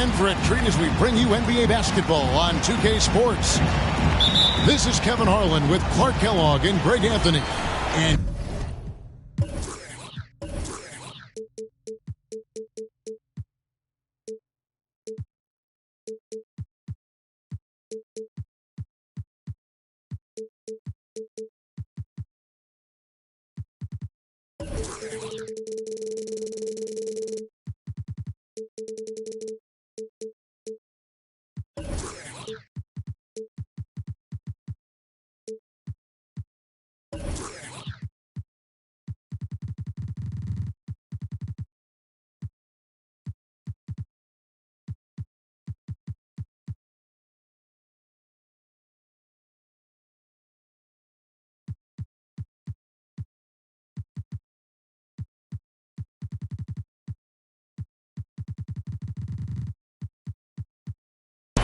in for a treat as we bring you NBA basketball on 2K Sports. This is Kevin Harlan with Clark Kellogg and Greg Anthony. And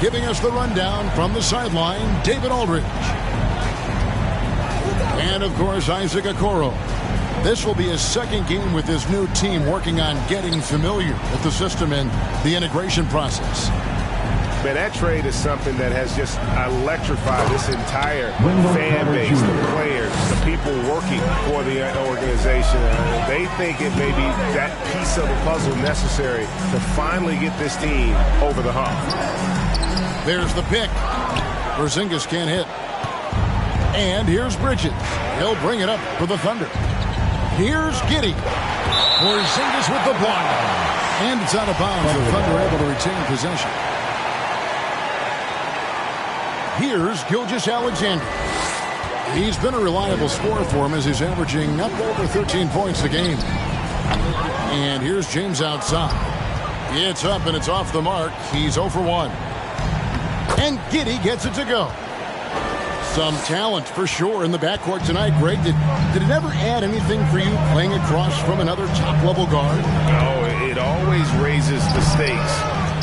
giving us the rundown from the sideline, David Aldridge. And, of course, Isaac Okoro. This will be his second game with his new team, working on getting familiar with the system and the integration process. Man, that trade is something that has just electrified this entire fan base, the players, the people working for the organization. They think it may be that piece of the puzzle necessary to finally get this team over the hump. There's the pick. Porzingis can't hit. And here's Bridges. He'll bring it up for the Thunder. Here's Giddey. Porzingis with the block. And it's out of bounds. The Thunder able to retain possession. Here's Gilgeous-Alexander. He's been a reliable scorer for him as he's averaging up over 13 points a game. And here's James outside. It's up and it's off the mark. He's 0 for 1. And Giddey gets it to go. Some talent for sure in the backcourt tonight, Greg. Did it ever add anything for you playing across from another top-level guard? No, it always raises the stakes,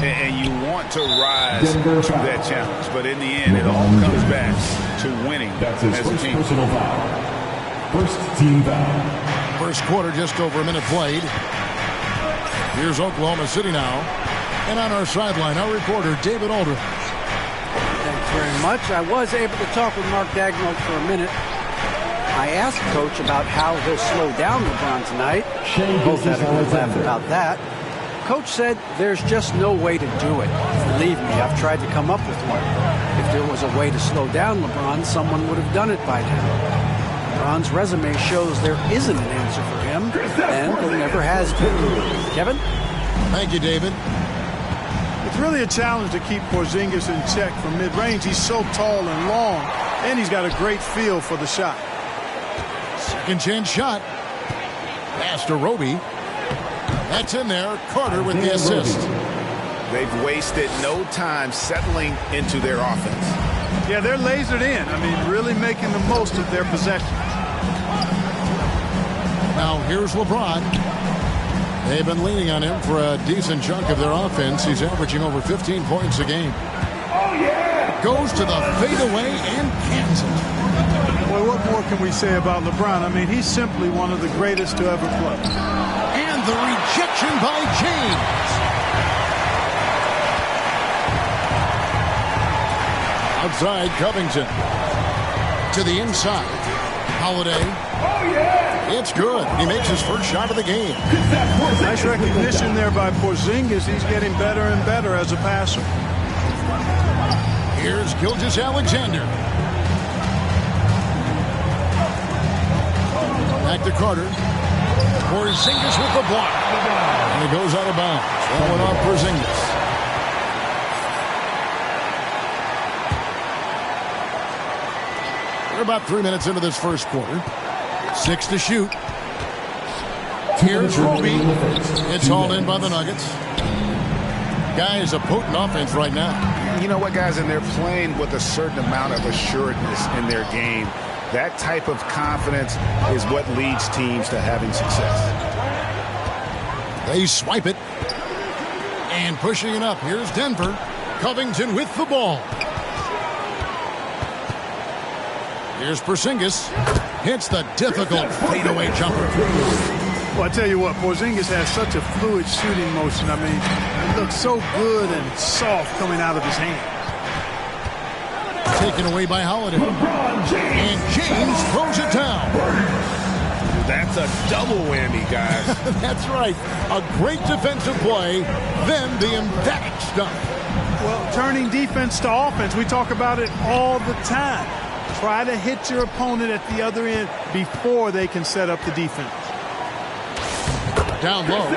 and you want to rise to that challenge. But in the end, it all comes back to winning as a team. Personal foul. First team foul. First quarter, just over a minute played. Here's Oklahoma City now. And on our sideline, our reporter, David Aldridge. Thanks very much. I was able to talk with Mark Dagnall for a minute. I asked Coach about how he'll slow down LeBron tonight. Both had a good laugh about that. Coach said there's just no way to do it. Believe me, I've tried to come up with one. If there was a way to slow down LeBron, someone would have done it by now. LeBron's resume shows there isn't an answer for him, and there never has been. Kevin? Thank you, David. It's really a challenge to keep Porzingis in check from mid-range. He's so tall and long, and he's got a great feel for the shot. Second chance shot. Pass to Roby. That's in there. Carter with the assist. They've wasted no time settling into their offense. Yeah, they're lasered in. I mean, really making the most of their possession. Now here's LeBron. They've been leaning on him for a decent chunk of their offense. He's averaging over 15 points a game. Oh, yeah! Goes to the fadeaway and cans it. Well, what more can we say about LeBron? I mean, he's simply one of the greatest to ever play. And the rejection by James. Outside, Covington. To the inside. Holiday. Oh, yeah! It's good. He makes his first shot of the game. Nice recognition there by Porzingis. He's getting better and better as a passer. Here's Gilgeous-Alexander. Back to Carter. Porzingis with the block. And it goes out of bounds. That went off Porzingis. We're about 3 minutes into this first quarter. 6 to shoot. Here's Roby. It's all in by the Nuggets. Guys, a potent offense right now. You know what, guys? And they're playing with a certain amount of assuredness in their game. That type of confidence is what leads teams to having success. They swipe it. And pushing it up. Here's Denver. Covington with the ball. Here's Porzingis. Hits the difficult fadeaway jumper. Well, I tell you what, Porzingis has such a fluid shooting motion. I mean, it looks so good and soft coming out of his hand. Taken away by Holiday. And James throws it down. That's a double whammy, guys. That's right. A great defensive play, then the emphatic stuff. Well, turning defense to offense, we talk about it all the time. Try to hit your opponent at the other end before they can set up the defense. Down low.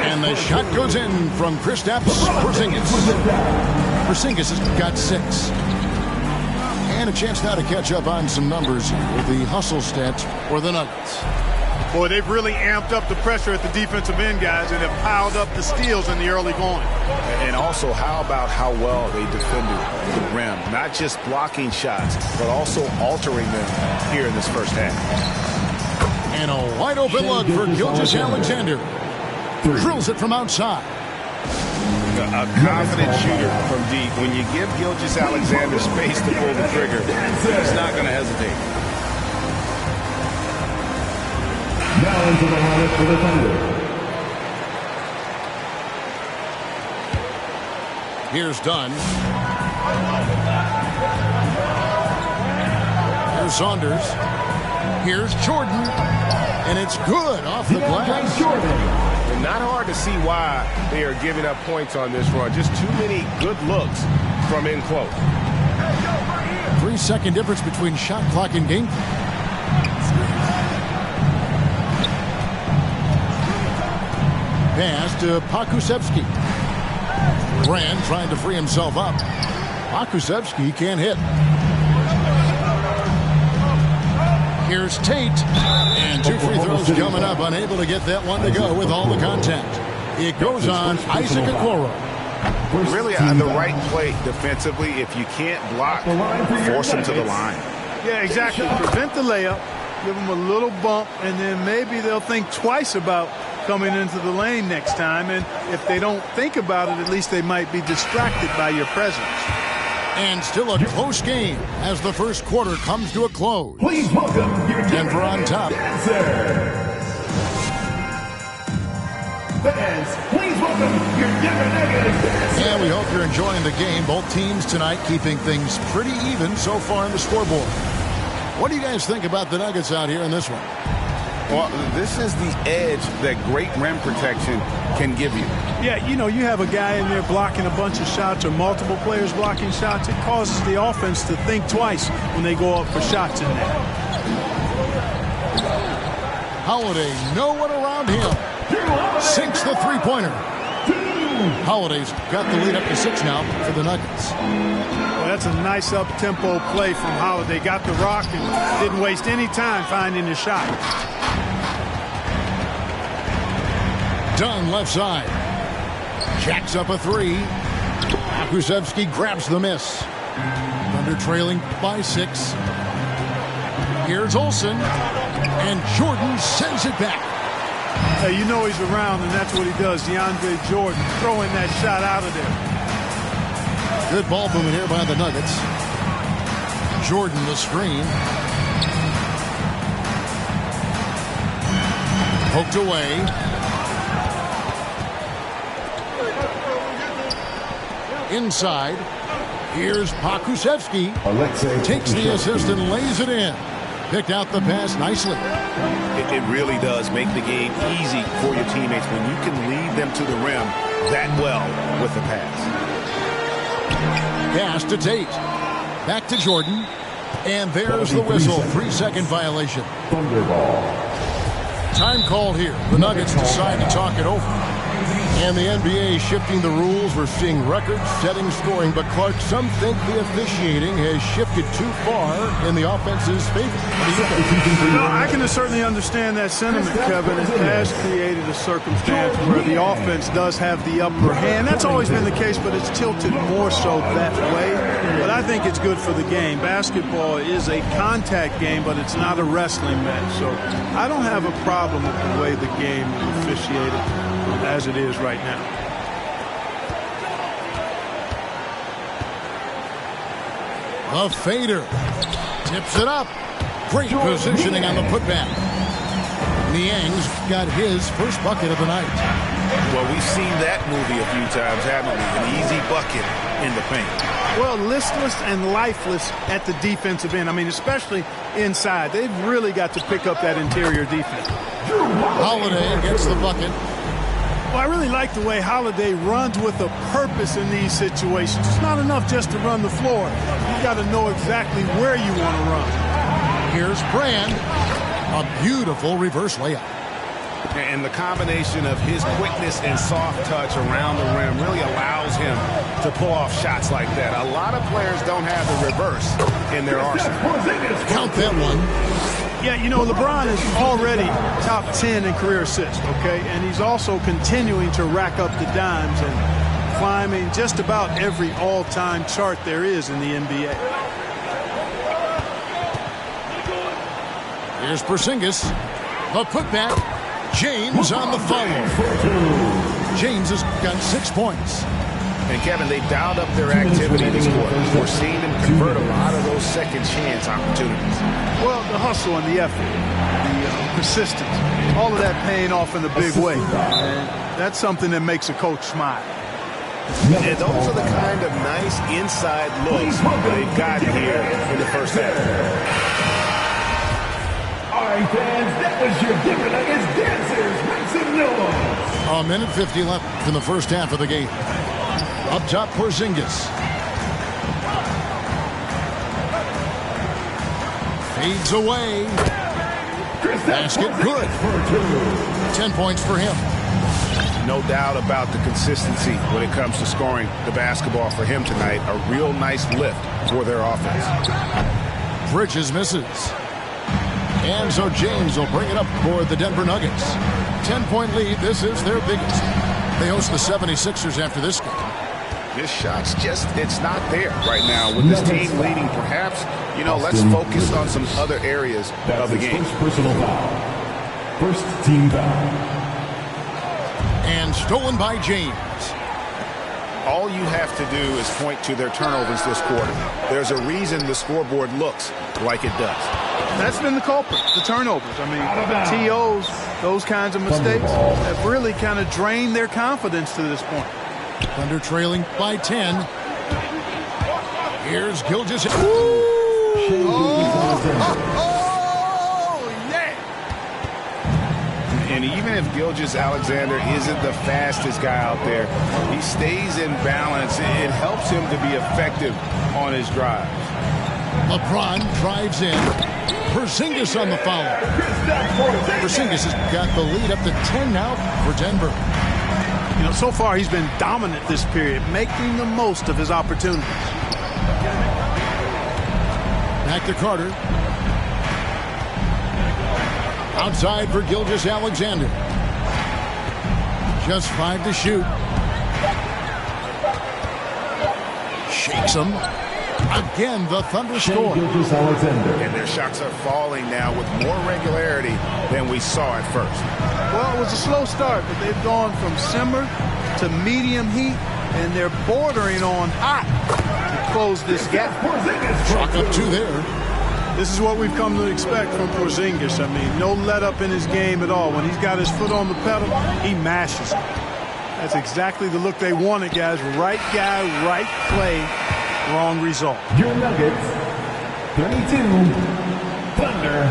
And the shot goes in from Kristaps Porzingis. Porzingis has got 6. And a chance now to catch up on some numbers with the hustle stats for the Nuggets. Boy, they've really amped up the pressure at the defensive end, guys, and have piled up the steals in the early going. And also, how about how well they defended the rim? Not just blocking shots, but also altering them here in this first half. And a wide open look for Gilgeous-Alexander. Drills it from outside. A confident shooter from deep. When you give Gilgeous-Alexander space to pull the trigger, he's not going to hesitate. Now into the lineup for the Thunder. Here's Dunn. Here's Saunders. Here's Jordan. And it's good off the glass. And not hard to see why they are giving up points on this run. Just too many good looks from in close. 3-second difference between shot clock and game. Pass to Pokusevski. Brand trying to free himself up. Pokusevski can't hit. Here's Tate. And 2 free throws coming up. Unable to get that one to go with all the contact. It goes on Isaac Okoro. Really on the right play defensively. If you can't block, force him to the line. Yeah, exactly. Prevent the layup. Give them a little bump, and then maybe they'll think twice about coming into the lane next time. And if they don't think about it, at least they might be distracted by your presence. And still a close game as the first quarter comes to a close. Please welcome your Denver on top. Fans, please welcome your Denver Nuggets. And we hope you're enjoying the game. Both teams tonight keeping things pretty even so far on the scoreboard. What do you guys think about the Nuggets out here in this one? Well, this is the edge that great rim protection can give you. Yeah, you know, you have a guy in there blocking a bunch of shots or multiple players blocking shots. It causes the offense to think twice when they go up for shots in there. Holiday, no one around him. Sinks the three-pointer. Holiday's got the lead up to 6 now for the Nuggets. Well, that's a nice up-tempo play from Holiday. Got the rock and didn't waste any time finding the shot. Dunn left side. Jacks up a 3. Pokusevski grabs the miss. Thunder trailing by 6. Here's Olsen. And Jordan sends it back. Hey, you know he's around, and that's what he does. DeAndre Jordan throwing that shot out of there. Good ball movement here by the Nuggets. Jordan the screen. Poked away. Inside. Here's Pokusevski. Takes the assist and lays it in. Picked out the pass nicely. It really does make the game easy for your teammates when you can lead them to the rim that well with the pass. Pass to Tate. Back to Jordan. And there's the whistle. 3-second violation. Thunderball. Time called here. The Nuggets decide to talk it over. And the NBA shifting the rules. We're seeing record-setting scoring. But, Clark, some think the officiating has shifted too far in the offense's favor. No, I can certainly understand that sentiment, Kevin. It has created a circumstance where the offense does have the upper hand. That's always been the case, but it's tilted more so that way. But I think it's good for the game. Basketball is a contact game, but it's not a wrestling match. So I don't have a problem with the way the game is officiated as it is right now. A fader. Tips it up. Great positioning on the putback. Niang's got his first bucket of the night. Well, we've seen that movie a few times, haven't we? An easy bucket in the paint. Well, listless and lifeless at the defensive end. I mean, especially inside. They've really got to pick up that interior defense. Holiday gets the bucket. Well, I really like the way Holiday runs with a purpose in these situations. It's not enough just to run the floor. You got to know exactly where you want to run. Here's Brand. A beautiful reverse layup. And the combination of his quickness and soft touch around the rim really allows him to pull off shots like that. A lot of players don't have the reverse in their arsenal. Count that one. Yeah, you know, LeBron is already top 10 in career assists, okay? And he's also continuing to rack up the dimes and climbing just about every all-time chart there is in the NBA. Here's Porzingis. The putback. James on the follow. James has got 6 points. And, Kevin, they dialed up their activity this quarter. We're seeing them convert a lot of those second-chance opportunities. Well, the hustle and the effort, the persistence, all of that paying off in a big way. And that's something that makes a coach smile. And those are the kind of nice inside looks they've got here in the first half. All right, fans, that was your Denver Nuggets dancers. Make some noise. A minute 50 left in the first half of the game. Up top, Porzingis. Fades away. Basket good. 10 points for him. No doubt about the consistency when it comes to scoring the basketball for him tonight. A real nice lift for their offense. Bridges misses. And so James will bring it up for the Denver Nuggets. 10-point lead. This is their biggest. They host the 76ers after this game. This shot's just, it's not there right now. With this team leading, perhaps, you know, let's focus on some other areas of the game. First personal foul. First team foul. And stolen by James. All you have to do is point to their turnovers this quarter. There's a reason the scoreboard looks like it does. That's been the culprit, the turnovers. I mean, TOs, those kinds of mistakes have really kind of drained their confidence to this point. Thunder trailing by 10. Here's Gilgeous. Oh, yeah. And even if Gilgeous-Alexander isn't the fastest guy out there, he stays in balance. It helps him to be effective on his drive. LeBron drives in. Porzingis on the foul. Porzingis has got the lead up to 10 now for Denver. You know, so far he's been dominant this period, making the most of his opportunities. Back to Carter. Outside for Gilgeous-Alexander. Just 5 to shoot. Shakes him. Again, the Thunder score. And their shots are falling now with more regularity than we saw at first. Well, it was a slow start, but they've gone from simmer to medium heat, and they're bordering on hot to close this gap. Chalk up 2 there. This is what we've come to expect from Porzingis. I mean, no let up in his game at all. When he's got his foot on the pedal, he mashes it. That's exactly the look they wanted, guys. Right guy, right play, wrong result. Your Nuggets, 32. Thunder,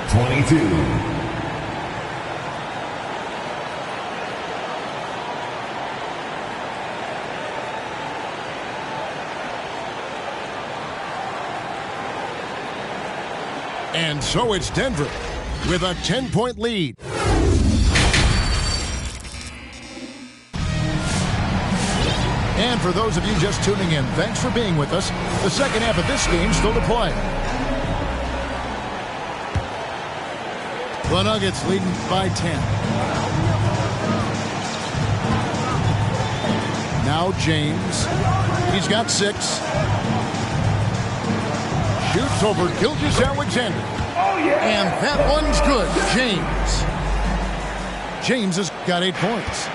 22. And so it's Denver with a 10-point lead. And for those of you just tuning in, thanks for being with us. The second half of this game still to play. The Nuggets leading by 10. Now James. He's got 6. Shoots over Gilgeous-Alexander. And that one's good. James has got 8 points.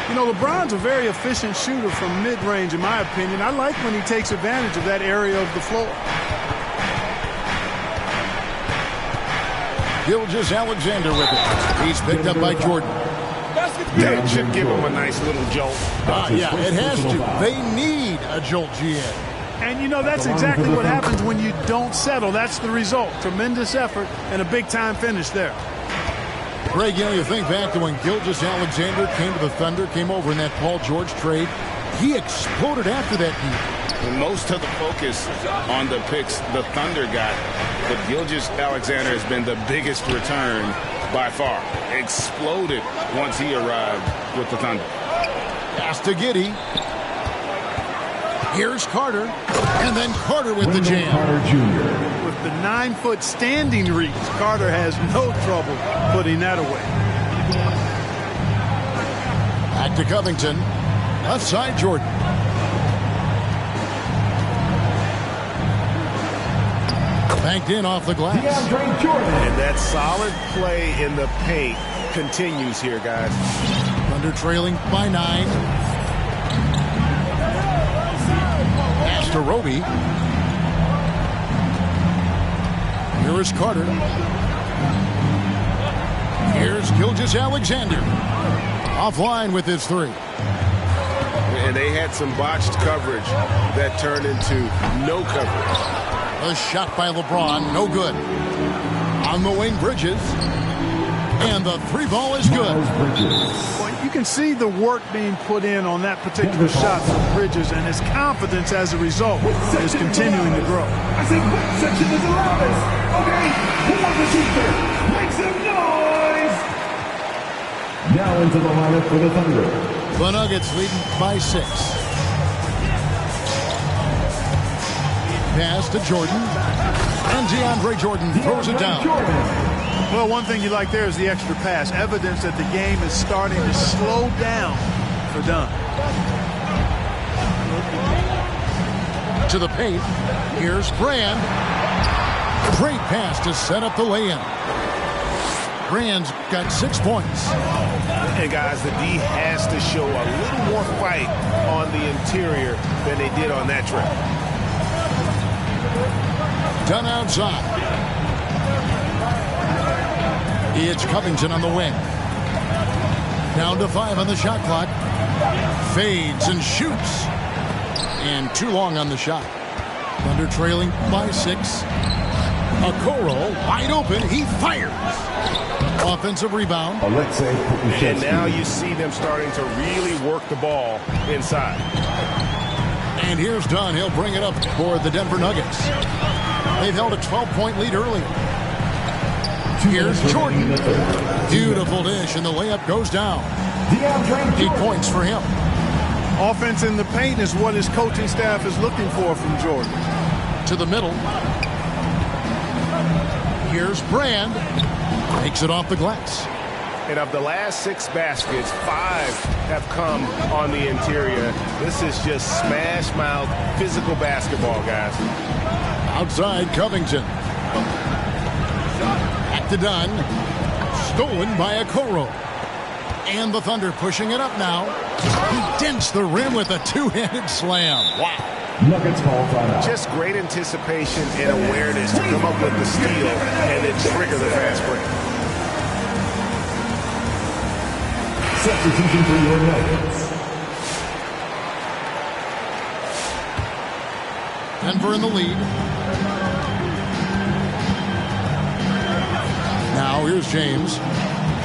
You know, LeBron's a very efficient shooter from mid-range, in my opinion. I like when he takes advantage of that area of the floor. Gilgeous-Alexander with it. He's picked up by Jordan. That should give him a nice little jolt. Yeah, it has to. They need a jolt, GA. And, you know, that's exactly what happens when you don't settle. That's the result. Tremendous effort and a big-time finish there. Greg, you think back to when Gilgeous-Alexander came to the Thunder, came over in that Paul George trade. He exploded after that deal. Most of the focus on the picks the Thunder got, but Gilgeous-Alexander has been the biggest return by far. Exploded once he arrived with the Thunder. Pass to Giddey. Here's Carter, and then Carter with the jam. Carter Jr. With the 9-foot standing reach, Carter has no trouble putting that away. Back to Covington. Left side, Jordan. Banked in off the glass. And that solid play in the paint continues here, guys. Thunder trailing by 9. Pass to Roby. Here is Carter. Here's Gilgeous-Alexander. Offline with his 3. And they had some botched coverage that turned into no coverage. A shot by LeBron, no good. On the wing, Bridges. And the 3 ball is good. Well, you can see the work being put in on that particular shot from Bridges, and his confidence as a result is continuing to grow. I said, what section is the loudest? Okay, who wants to shoot there? Make some noise! Now into the lineup for the Thunder. The Nuggets leading by 6. Pass to Jordan. And DeAndre Jordan throws it down. Well, one thing you like there is the extra pass. Evidence that the game is starting to slow down for Dunn. To the paint. Here's Brand. Great pass to set up the lay-in. Brand's got 6 points. And guys, the D has to show a little more fight on the interior than they did on that trip. Done outside. It's Covington on the wing. Down to 5 on the shot clock. Fades and shoots. And too long on the shot. Thunder trailing by 6. Okoro wide open. He fires. Offensive rebound. And now you see them starting to really work the ball inside. And here's Dunn. He'll bring it up for the Denver Nuggets. They've held a 12-point lead earlier. Here's Jordan. Beautiful dish, and the layup goes down. 8 points for him. Offense in the paint is what his coaching staff is looking for from Jordan. To the middle. Here's Brand. Takes it off the glass. And of the last 6 baskets, 5 have come on the interior. This is just smash mouth physical basketball, guys. Outside, Covington. Back to Dunn. Stolen by Okoro. And the Thunder pushing it up now. He dents the rim with a 2-handed slam. Wow. Nuggets ball timeout. Just great anticipation and awareness to come up with the steal and then trigger the fast break. Substitution for your Nuggets. Denver in the lead. Now here's James.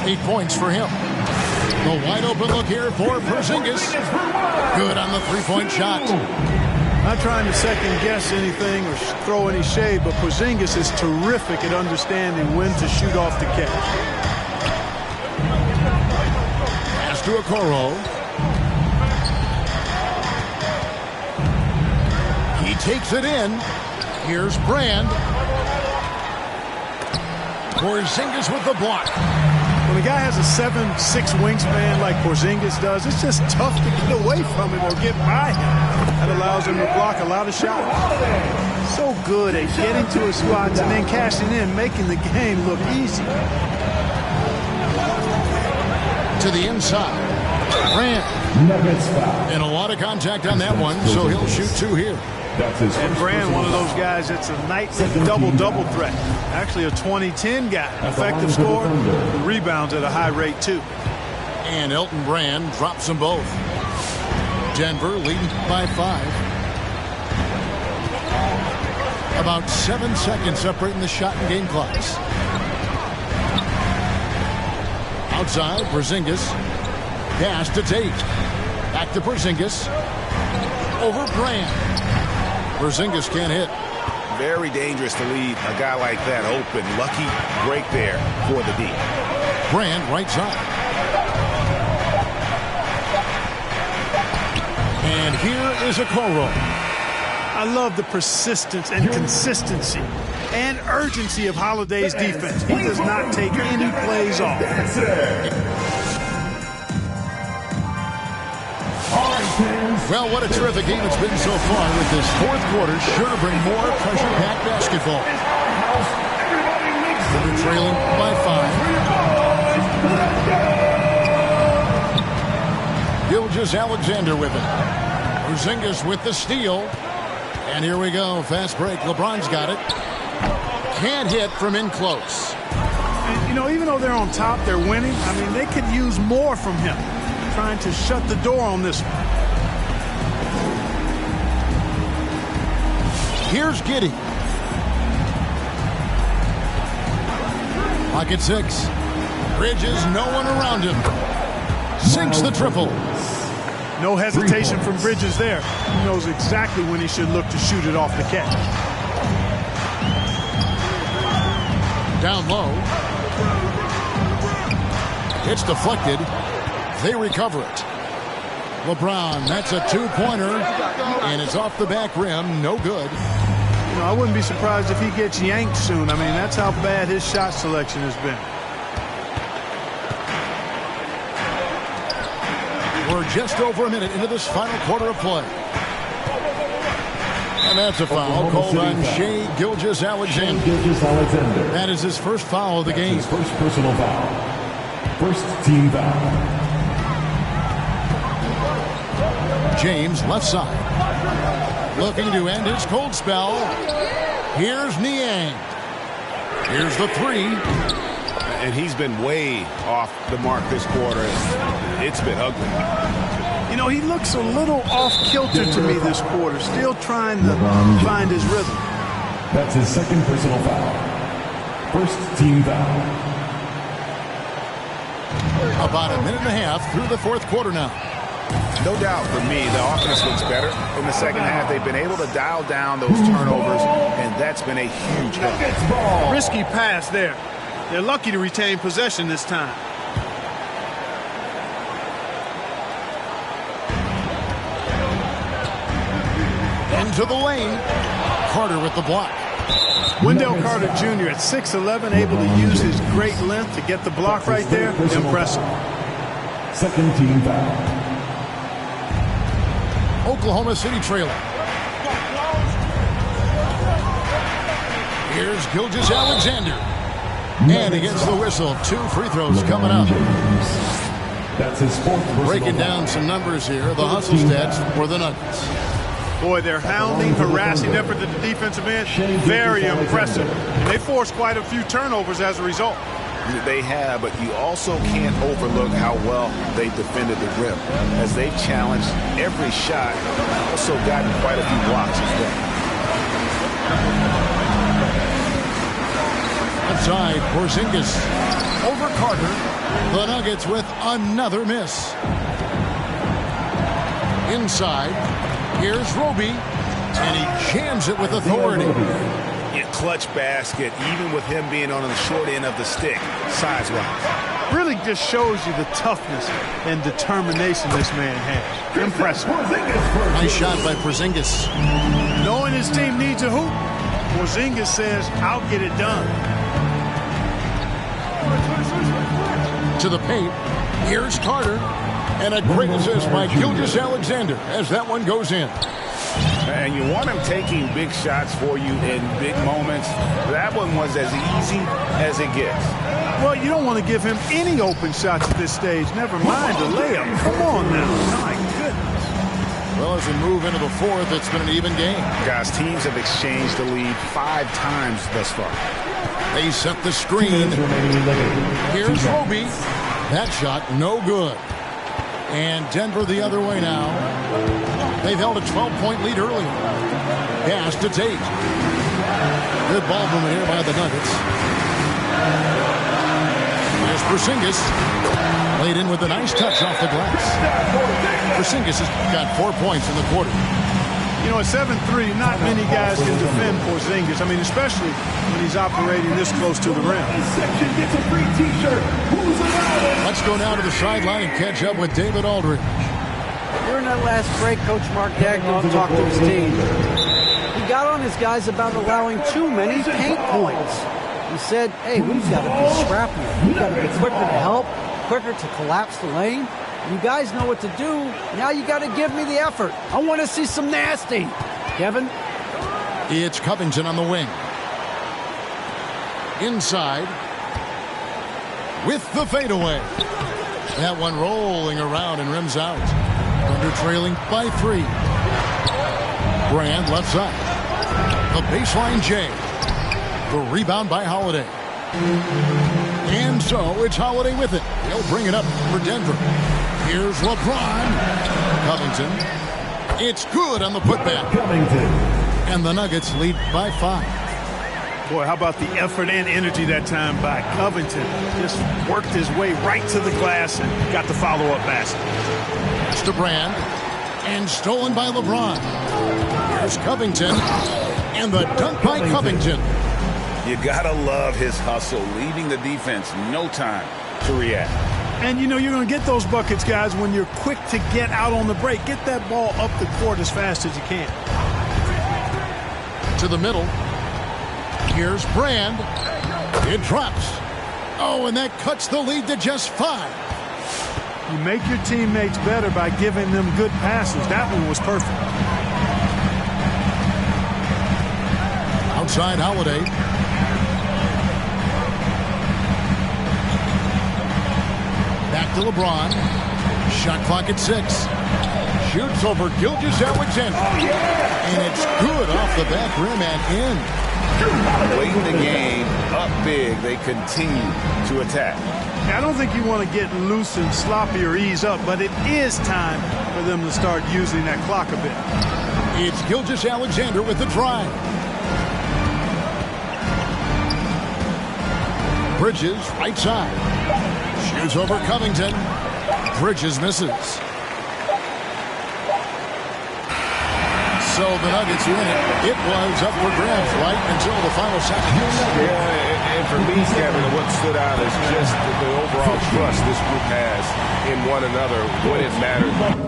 8 points for him. The wide open look here for Porzingis. Good on the 3-point shot. Not trying to second-guess anything or throw any shade, but Porzingis is terrific at understanding when to shoot off the catch. Pass to Okoro. He takes it in. Here's Brand. Porzingis with the block. When a guy has a 7'6" wingspan like Porzingis does, it's just tough to get away from him or get by him. That allows him to block a lot of shots. So good at getting to his spots and then cashing in, making the game look easy. To the inside. Brand. And a lot of contact on that one, so he'll shoot 2 here. And Brand, one of those guys that's a nightly double-double threat. Actually a 20-10 guy. Effective score, rebounds at a high rate too. And Elton Brand drops them both. Denver leading by 5. About 7 seconds separating the shot and game clocks. Outside, Porzingis. Pass to Tate. Back to Porzingis. Over Brand. Porzingis can't hit. Very dangerous to leave a guy like that open. Lucky break there for the D. Brand right side. And here is a Okoro. I love the persistence and consistency and urgency of Holiday's defense. He does not take any plays off. Well, what a terrific game it's been so far, with this fourth quarter sure to bring more pressure-packed basketball. They're trailing by 5. Gilgeous-Alexander with it. Porzingis with the steal. And here we go. Fast break. LeBron's got it. Can't hit from in close. And, you know, even though they're on top, they're winning. I mean, they could use more from him. Trying to shut the door on this one. Here's Giddey. Pocket 6. Bridges, no one around him. Sinks the triple. No hesitation from Bridges there. He knows exactly when he should look to shoot it off the catch. Down low. It's deflected. They recover it. LeBron, that's a two-pointer, and it's off the back rim. No good. You know, I wouldn't be surprised if he gets yanked soon. I mean, that's how bad his shot selection has been. We're just over a minute into this final quarter of play. And that's a foul called on Shai Gilgeous-Alexander. That is his first foul of the game. His first personal foul. First team foul. James left side. Looking to end his cold spell. Here's Niang. Here's the 3. And he's been way off the mark this quarter. It's been ugly. You know, he looks a little off-kilter to me this quarter. Still trying to find his rhythm. That's his second personal foul. First team foul. About a minute and a half through the fourth quarter now. No doubt for me, the offense looks better. In the second half, they've been able to dial down those turnovers, and that's been a huge help. Risky pass there. They're lucky to retain possession this time. Into the lane. Carter with the block. Wendell Carter Jr. at 6'11", able to use his great length to get the block right there. Impressive. Second team foul. Oklahoma City trailing. Here's Gilgeous-Alexander. And he gets the whistle. 2 free throws coming up. That's his fourth. Breaking down some numbers here. The hustle stats for the Nuggets. Boy, their hounding, harassing effort at the defensive end, very impressive. And they forced quite a few turnovers as a result. They have, but you also can't overlook how well they defended the rim, as they've challenged every shot, also gotten quite a few blocks as well. Outside, Porzingis over Carter. The Nuggets with another miss. Inside, here's Roby, and he jams it with authority. Yeah, clutch basket, even with him being on the short end of the stick, size-wise. Really just shows you the toughness and determination this man has. Impressive. Nice shot by Porzingis. Knowing his team needs a hoop, Porzingis says, I'll get it done. To the paint, here's Carter. And a great assist by Gilgeous-Alexander as that one goes in. And you want him taking big shots for you in big moments. That one was as easy as it gets. Well, you don't want to give him any open shots at this stage. Never mind a layup. Come on now. My goodness. Well, as we move into the fourth, it's been an even game. Guys, teams have exchanged the lead 5 times thus far. They set the screen. Here's Roby. That shot, no good. And Denver the other way now. They've held a 12-point lead earlier. Pass to Tate. Good ball movement here by the Nuggets. Here's Porzingis. Laid in with a nice touch off the glass. Porzingis has got 4 points in the quarter. You know, at 7'3", not many guys can defend Porzingis. I mean, especially when he's operating this close to the rim. Let's go now to the sideline and catch up with David Aldridge. During that last break, Coach Mark Daigneault talked to his team. He got on his guys about allowing too many paint points. He said, hey, we've got to be scrappier. We've got to be quicker to help, quicker to collapse the lane. You guys know what to do. Now you got to give me the effort. I want to see some nasty. Kevin? It's Covington on the wing. Inside. With the fadeaway. That one rolling around and rims out. Thunder trailing by 3. Brand left side. The baseline J. The rebound by Holiday. And so it's Holiday with it. He'll bring it up for Denver. Here's LeBron. Covington. It's good on the putback. And the Nuggets lead by 5. Boy, how about the effort and energy that time by Covington. Just worked his way right to the glass and got the follow-up basket. It's to Brand. And stolen by LeBron. Here's Covington. And the dunk by Covington. You gotta love his hustle, leaving the defense no time to react. And, you know, you're going to get those buckets, guys, when you're quick to get out on the break. Get that ball up the court as fast as you can. To the middle. Here's Brand. It drops. Oh, and that cuts the lead to just 5. You make your teammates better by giving them good passes. That one was perfect. Outside Holiday. Back to LeBron. Shot clock at 6. Shoots over Gilgeous-Alexander. And it's good off the back rim and in. Late in the game, up big, they continue to attack. I don't think you want to get loose and sloppy or ease up, but it is time for them to start using that clock a bit. It's Gilgeous-Alexander with the drive. Bridges, right side. Shoots over Covington. Bridges misses. So the Nuggets win it. It was up for grabs right until the final seconds. Yeah, and for me, Kevin, what stood out is just the overall trust this group has in one another when it matters.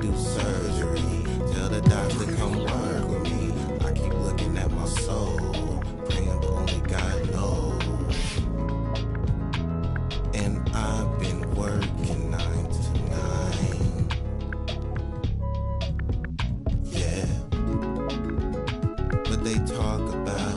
Do surgery. Tell the doctor come work with me. I keep looking at my what they talk about.